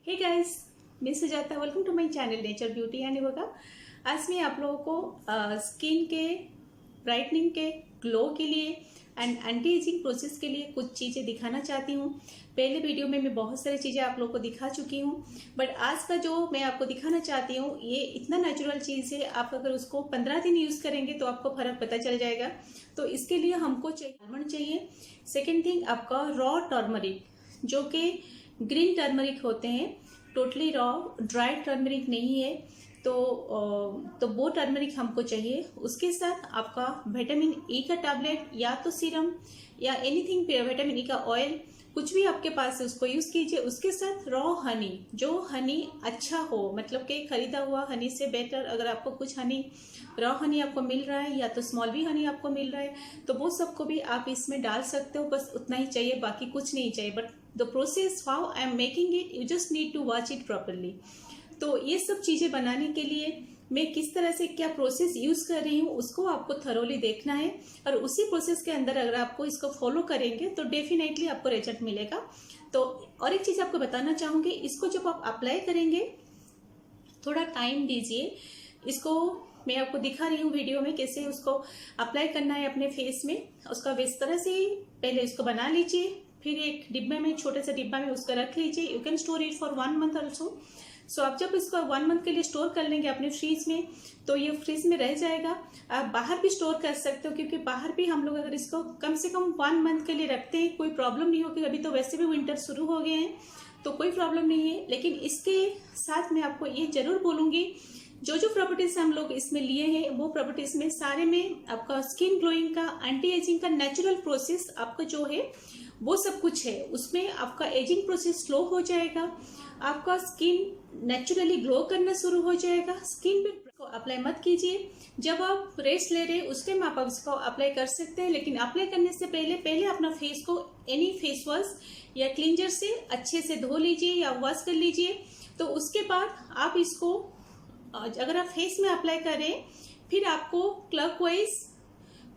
हे guys, मैं Sujata, welcome to my channel nature beauty and yoga. आज मैं आप लोगों को स्किन के ब्राइटनिंग के ग्लो के लिए एंड एंटी एजिंग प्रोसेस के लिए कुछ चीज़ें दिखाना चाहती हूँ। पहले वीडियो में मैं बहुत सारी चीज़ें आप लोगों को दिखा चुकी हूँ, बट आज का जो मैं आपको दिखाना चाहती हूँ ये इतना नेचुरल चीज़ है। आप अगर उसको 15 दिन यूज़ करेंगे तो आपको फ़र्क पता चल जाएगा। तो इसके लिए हमको आलमंड चाहिए। सेकेंड थिंग आपका रॉ टर्मरिक, जो कि ग्रीन टर्मरिक होते हैं, टोटली रॉ ड्राई टर्मरिक नहीं है। तो वो टर्मरिक हमको चाहिए। उसके साथ आपका विटामिन ई का टैबलेट या तो सीरम या एनीथिंग, विटामिन ई का ऑयल, कुछ भी आपके पास है उसको यूज कीजिए। उसके साथ रॉ हनी, जो हनी अच्छा हो, मतलब कि खरीदा हुआ हनी से बेटर अगर आपको कुछ हनी रॉ हनी आपको मिल रहा है या तो स्मॉल भी हनी आपको मिल रहा है तो वो सबको भी आप इसमें डाल सकते हो। बस उतना ही चाहिए, बाकी कुछ नहीं चाहिए। But the process how I am making it, you just need to watch it properly. तो ये सब चीजें बनाने के लिए मैं किस तरह से क्या प्रोसेस यूज कर रही हूँ उसको आपको थरोली देखना है, और उसी प्रोसेस के अंदर अगर आपको इसको फॉलो करेंगे तो डेफिनेटली आपको रिजल्ट मिलेगा। तो और एक चीज आपको बताना चाहूंगी, इसको जब आप अप्लाई करेंगे थोड़ा टाइम दीजिए। इसको मैं आपको दिखा रही हूँ वीडियो में कैसे उसको अप्लाई करना है अपने फेस में। उसका इस तरह से पहले इसको बना लीजिए, फिर एक डिब्बे में, छोटे से डिब्बा में उसका रख लीजिए। You can store it for 1 month also. So आप जब इसको 1 मंथ के लिए स्टोर कर लेंगे अपने फ्रीज में तो ये फ्रीज में रह जाएगा। आप बाहर भी स्टोर कर सकते हो, क्योंकि बाहर भी हम लोग अगर इसको कम से कम 1 मंथ के लिए रखते हैं कोई प्रॉब्लम नहीं होगी। अभी तो वैसे भी विंटर शुरू हो गए हैं तो कोई प्रॉब्लम नहीं है। लेकिन इसके साथ मैं आपको ये जरूर बोलूंगी, जो जो प्रॉपर्टीज हम लोग इसमें लिए हैं वो प्रॉपर्टीज में सारे में आपका स्किन ग्लोइंग का, एंटी एजिंग का नेचुरल प्रोसेस आपका जो है वो सब कुछ है। उसमें आपका एजिंग प्रोसेस स्लो हो जाएगा, आपका स्किन नेचुरली ग्लो करना शुरू हो जाएगा। स्किन पे इसको अप्लाई मत कीजिए, जब आप रेस्ट ले रहे हैं उस टाइम आप इसको अप्लाई कर सकते हैं। लेकिन अप्लाई करने से पहले अपना फेस को एनी फेस वॉश या क्लींजर से अच्छे से धो लीजिए या वॉश कर लीजिए। तो उसके बाद आप इसको अगर आप फेस में अप्लाई करें, फिर आपको क्लॉकवाइज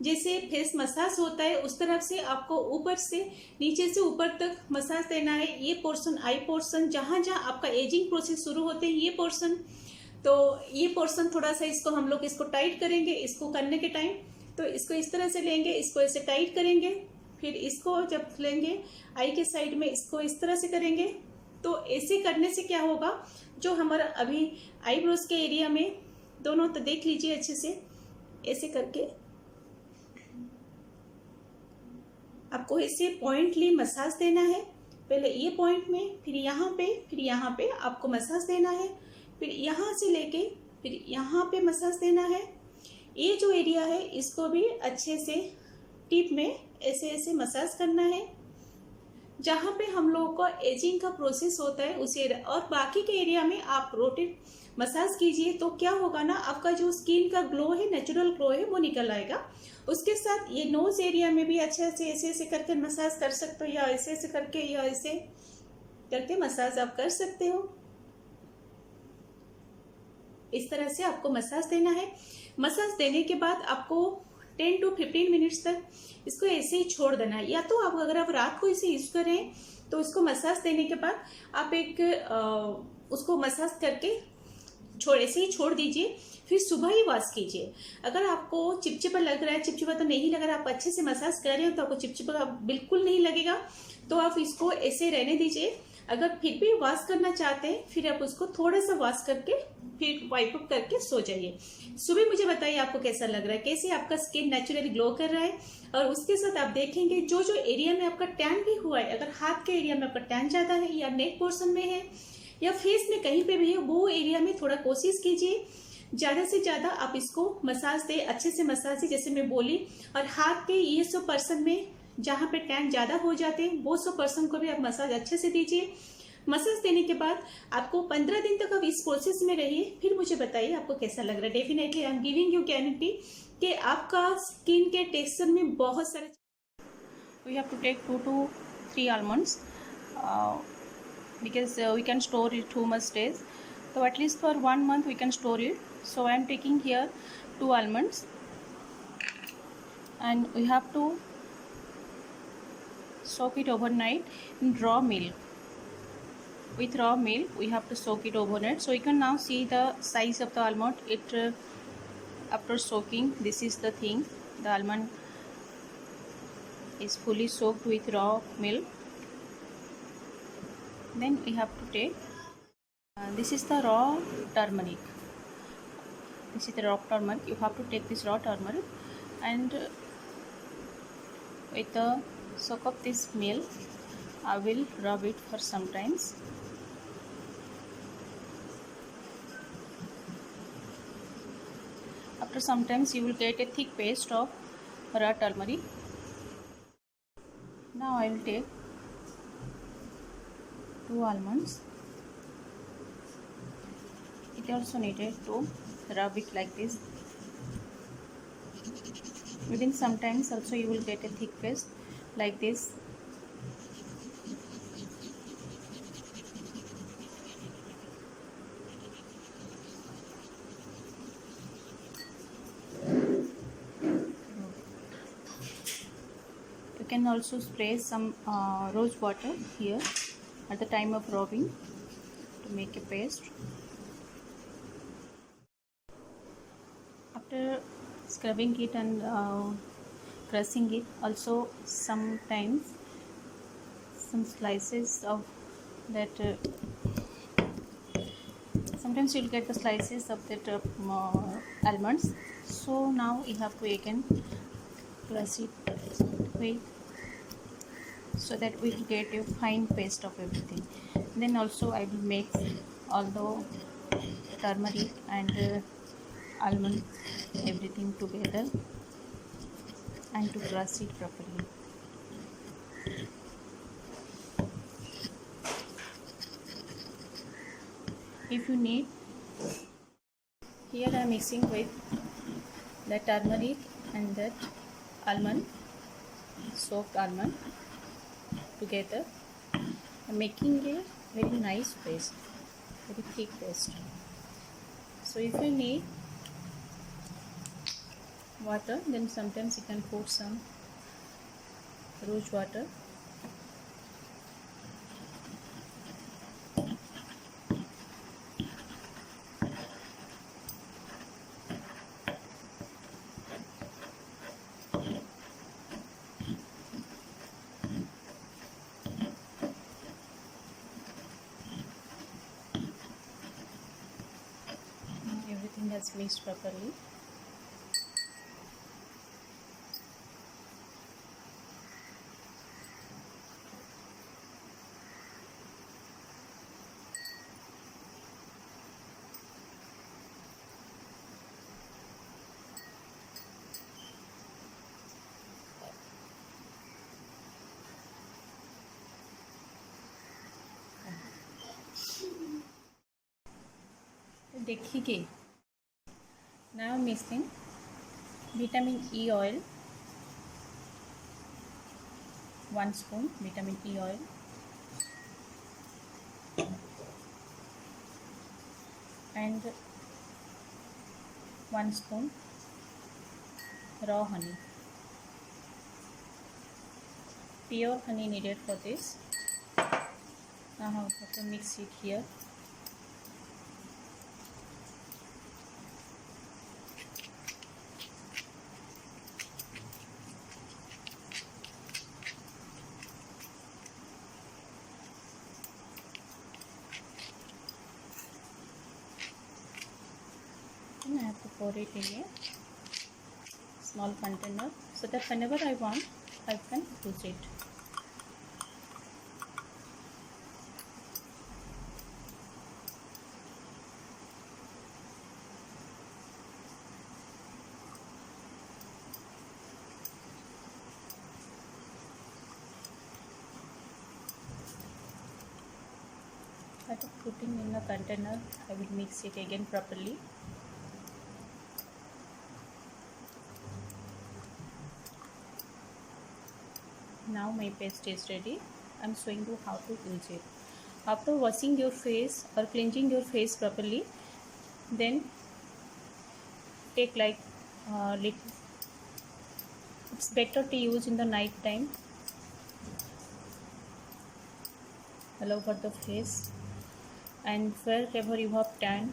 जैसे फेस मसाज होता है उस तरफ से आपको ऊपर से नीचे से ऊपर तक मसाज देना है। ये पोर्शन, आई पोर्शन, जहां जहां आपका एजिंग प्रोसेस शुरू होते हैं ये पोर्शन, तो ये पोर्शन थोड़ा सा इसको हम लोग इसको टाइट करेंगे। इसको करने के टाइम तो इसको इस तरह से लेंगे, इसको ऐसे टाइट करेंगे, फिर इसको जब लेंगे आई के साइड में इसको इस तरह से करेंगे। तो ऐसे करने से क्या होगा, जो हमारा अभी आईब्रोज के एरिया में दोनों, तो देख लीजिए अच्छे से, ऐसे करके आपको ऐसे पॉइंटली मसाज देना है। पहले ये पॉइंट में, फिर यहाँ पे आपको मसाज देना है, फिर यहाँ से लेके फिर यहाँ पे मसाज देना है। ये जो एरिया है इसको भी अच्छे से टिप में ऐसे ऐसे मसाज करना है, जहाँ पे हम लोगों का एजिंग का प्रोसेस होता है उस एरिया। और बाकी के एरिया में आप रोटेट मसाज कीजिए, तो क्या होगा ना, आपका जो स्किन का ग्लो है, नेचुरल ग्लो है, वो निकल आएगा। उसके साथ ये नोज एरिया में भी अच्छे से ऐसे ऐसे करके मसाज कर सकते हो, या ऐसे ऐसे करके या ऐसे करके मसाज आप कर सकते हो। इस तरह से आपको मसाज देना है। मसाज देने के बाद आपको 10 to 15 मिनट्स तक इसको ऐसे ही छोड़ देना है। या तो आप अगर आप रात को इसे यूज करें तो इसको मसाज देने के बाद आप एक उसको मसाज करके ऐसे ही छोड़ दीजिए, फिर सुबह ही वॉश कीजिए। अगर आपको चिपचिपा लग रहा है, चिपचिपा तो नहीं लग रहा, आप अच्छे से मसाज कर रहे हो तो आपको चिपचिपा बिल्कुल नहीं लगेगा, तो आप इसको ऐसे रहने दीजिए। अगर फिर भी वॉश करना चाहते हैं फिर आप उसको थोड़ा सा वॉश करके फिर वाइप अप करके सो जाइए। सुबह मुझे बताइए आपको कैसा लग रहा है, कैसे आपका स्किन नेचुरली ग्लो कर रहा है। और उसके साथ आप देखेंगे जो जो एरिया में आपका टैन भी हुआ है, अगर हाथ के एरिया में आपका टैन ज्यादा है या नेक पोर्शन में है या फेस में कहीं पे भी है, वो एरिया में थोड़ा कोशिश कीजिए ज्यादा से ज्यादा आप इसको मसाज दे, अच्छे से मसाज दे जैसे मैं बोली। और हाथ के ये सब पर्सन में जहाँ पे टैन ज्यादा हो जाते हैं वो सब पर्सन को भी आप मसाज अच्छे से दीजिए। मसाज देने के बाद आपको 15 दिन तक आप इस प्रोसेस में रहिए, फिर मुझे बताइए आपको कैसा लग रहा है। Definitely I am giving you guarantee कि आपका स्किन के टेक्सचर में बहुत सारे। We have to take 2 to 3 almonds because we can store it 2 much days, so at least for 1 month we can store it. So I am taking here 2 almonds and we have to soak it overnight in raw milk. with raw milk. We have to soak it overnight. So you can now see the size of the almond. It after soaking, this is the thing. The almond is fully soaked with raw milk. Then we have to take this is the raw turmeric. This is the raw turmeric. You have to take this raw turmeric and with the soak of this milk, I will rub it for some times. After some times, you will get a thick paste of raw turmeric. Now I will take 2 almonds. It also needed to rub it like this. Within some times also you will get a thick paste like this. You can also spray some rose water here at the time of rubbing to make a paste. After scrubbing it and pressing it, also sometimes some slices of that sometimes you'll get the slices of that almonds. So now you have to again press it with so that we will get a fine paste of everything. Then also I will mix all the turmeric and almond everything together and to crush it properly. If you need, here I am mixing with the turmeric and that almond, soaked almond together, making a very nice paste, very thick paste. So if you need water, then sometimes you can put some rose water. Everything has mixed properly. देखिए, now mixing vitamin E oil, 1 spoon vitamin E oil, and 1 spoon raw honey. Pure honey needed for this. Now I have to mix it here. And I have to pour it in a small container so that whenever I want, I can use it. After putting in a container, I will mix it again properly. Now my paste is ready. I am showing you how to use it. After washing your face or cleansing your face properly, then take like it's better to use in the night time. All over the face. and wherever you have tan,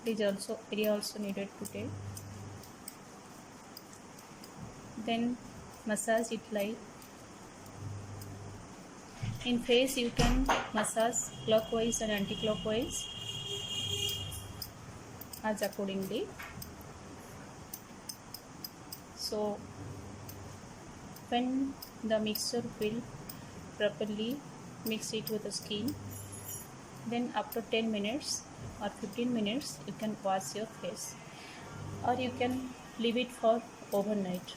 it is also area also needed to take. Then massage it light. In face you can massage clockwise and anti-clockwise as accordingly. So when the mixture will properly mix it with the skin, then after 10 minutes or 15 minutes you can wash your face, or you can leave it for overnight.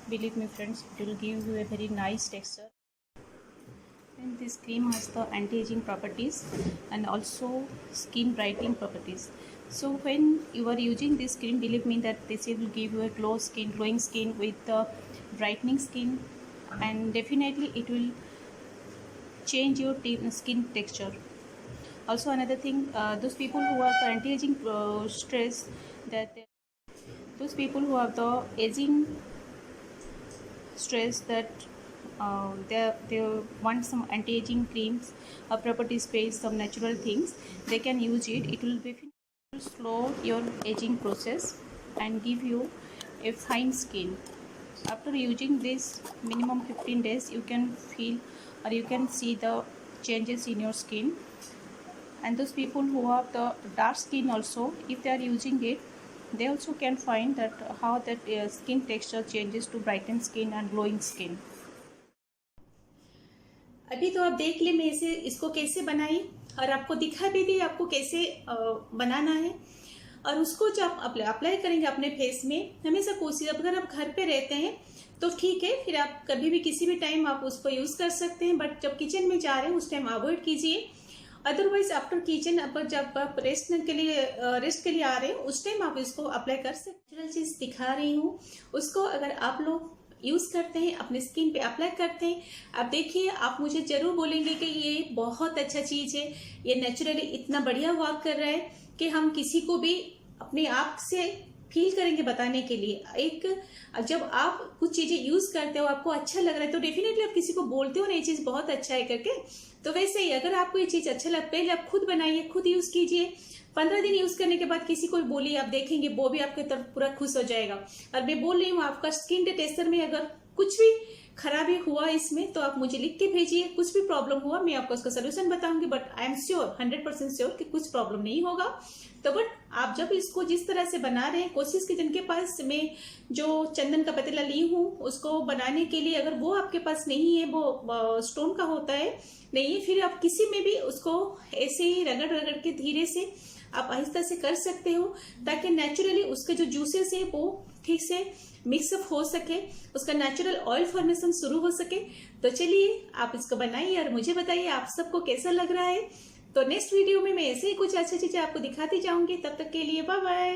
Believe me friends, it will give you a very nice texture. And this cream has the anti-aging properties and also skin brightening properties. So when you are using this cream, believe me that this will give you a glowing skin with the brightening skin, and definitely it will change your skin texture. Also another thing, those people who have the anti-aging stress, those people who have the aging stress, that they want some anti-aging creams, property sprays, some natural things, they can use it. It will be slow your aging process and give you a fine skin. After using this minimum 15 days, you can feel or you can see the changes in your skin. And those people who have the dark skin also, if they are using it, they also can find that how that skin texture changes to brighten skin and glowing skin. अभी तो आप देख ले मैं इसको कैसे बनाई और आपको दिखा भी दी आपको कैसे बनाना है। और उसको जब आप अप्लाई करेंगे अपने फेस में, हमेशा कोशिश, अगर आप घर पे रहते हैं तो ठीक है, फिर आप कभी भी किसी भी टाइम आप उसको यूज़ कर सकते हैं, बट जब किचन में जा रहे हैं उस टाइम अवॉइड कीजिए। अदरवाइज आफ्टर किचन जब आप रेस्ट के लिए आ रहे हैं उस टाइम आप इसको अप्लाई कर सकते हैं। नेचुरल चीज़ दिखा रही हूँ, उसको अगर आप लोग यूज़ करते हैं, अपने स्किन पे अप्लाई करते हैं, आप देखिए, आप मुझे ज़रूर बोलेंगे कि ये बहुत अच्छा चीज़ है, ये नेचुरली इतना बढ़िया वर्क कर रहा है कि हम किसी को भी अपने आप से फील करेंगे बताने के लिए। जब आप कुछ चीज़ें यूज़ करते हो, आपको अच्छा लग रहा है, तो डेफिनेटली आप किसी को बोलते हो ना ये चीज़ बहुत अच्छा है करके। तो वैसे ही अगर आपको ये चीज़ अच्छा लग, पहले आप खुद बनाइए, खुद यूज़ कीजिए। 15 दिन यूज करने के बाद किसी को भी बोलिए, आप देखेंगे वो भी आपके तरफ पूरा खुश हो जाएगा। और मैं बोल रही हूँ, आपका स्किन टेक्सचर में अगर कुछ भी खराबी हुआ इसमें तो आप मुझे लिख के भेजिए। कुछ भी प्रॉब्लम हुआ मैं आपको उसका सोल्यूशन बताऊंगी, but I am sure 100% sure कि कुछ प्रॉब्लम नहीं होगा। तो बट आप जब इसको जिस तरह से बना रहे हैं, कोशिश की जिनके पास मैं जो चंदन का पतीला ली हूँ उसको बनाने के लिए, अगर वो आपके पास नहीं है, वो स्टोन का होता है नहीं है, फिर आप किसी में भी उसको ऐसे ही रगड़ रगड़ के धीरे से आप आहिस्ता से कर सकते हो, ताकि नेचुरली उसके जो जूसेस है वो ठीक से मिक्सअप हो सके, उसका नेचुरल ऑयल फॉर्मेशन शुरू हो सके। तो चलिए आप इसको बनाइए और मुझे बताइए आप सबको कैसा लग रहा है। तो नेक्स्ट वीडियो में मैं ऐसे ही कुछ अच्छी चीजें आपको दिखाती जाऊंगी। तब तक के लिए बाय बाय।